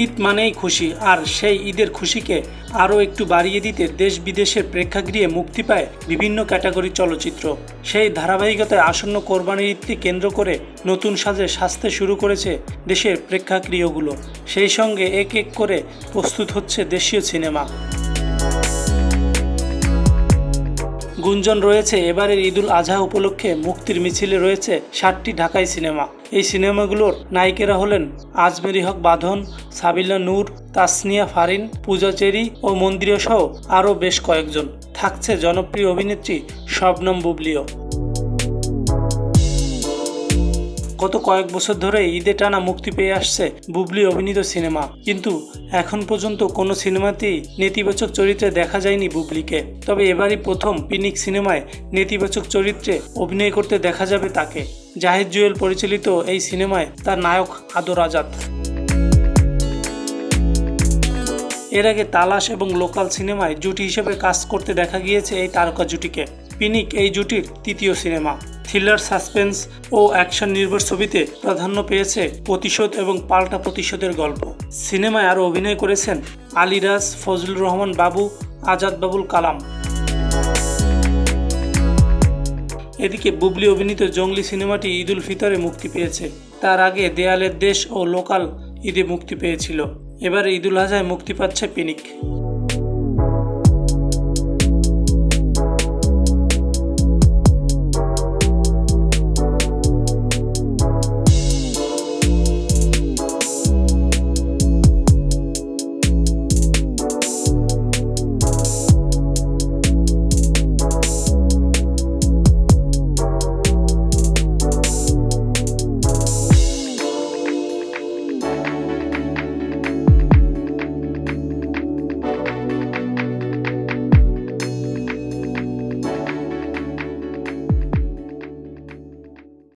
ঈদ মানেই খুশি, আর সেই ঈদের খুশিকে আরও একটু বাড়িয়ে দিতে দেশ বিদেশের প্রেক্ষাগৃহে মুক্তি পায় বিভিন্ন ক্যাটাগরির চলচ্চিত্র। সেই ধারাবাহিকতায় আসন্ন কোরবানির ঈদকে কেন্দ্র করে নতুন সাজে সাজতে শুরু করেছে দেশের প্রেক্ষাগৃহগুলো। সেই সঙ্গে এক এক করে প্রস্তুত হচ্ছে দেশীয় সিনেমা। গুঞ্জন রয়েছে এবারের ঈদুল আজহা উপলক্ষে মুক্তির মিছিলে রয়েছে 60টি ঢাকাই সিনেমা। এই সিনেমাগুলোর নায়িকারা হলেন আজমেরি হক বাঁধন, সাবিলা নূর, তাসনিয়া ফারিন, পূজা চেরি ও মন্দিরা সহ আরও বেশ কয়েকজন। থাকছে জনপ্রিয় অভিনেত্রী শবনম বুবলিও। গত কয়েক বছর ধরে ঈদে টানা মুক্তি পেয়ে আসছে বুবলি অভিনীত সিনেমা, কিন্তু এখন পর্যন্ত কোনো সিনেমাতেই নেতিবাচক চরিত্রে দেখা যায়নি বুবলিকে। তবে এবারই প্রথম পিনিক সিনেমায় নেতিবাচক চরিত্রে অভিনয় করতে দেখা যাবে তাকে। জাহিদ জুয়েল পরিচালিত এই সিনেমায় তার নায়ক আদর আজাদ। এর আগে তালাশ এবং লোকাল সিনেমায় জুটি হিসেবে কাজ করতে দেখা গিয়েছে এই তারকা জুটিকে। পিনিক এই জুটির তৃতীয় সিনেমা। থ্রিলার, সাসপেন্স ও অ্যাকশন নির্ভর ছবিতে প্রাধান্য পেয়েছে প্রতিশোধ এবং পাল্টা প্রতিশোধের গল্প। সিনেমায় আরও অভিনয় করেছেন আলিরাজ, ফজলুর রহমান বাবু, আজাদ বাবুল কালাম। এদিকে বুবলি অভিনীত জঙ্গলি সিনেমাটি ঈদুল ফিতরে মুক্তি পেয়েছে। তার আগে দেয়ালের দেশ ও লোকাল ঈদে মুক্তি পেয়েছিল। এবার ঈদুল আজহায় মুক্তি পাচ্ছে পিনিক।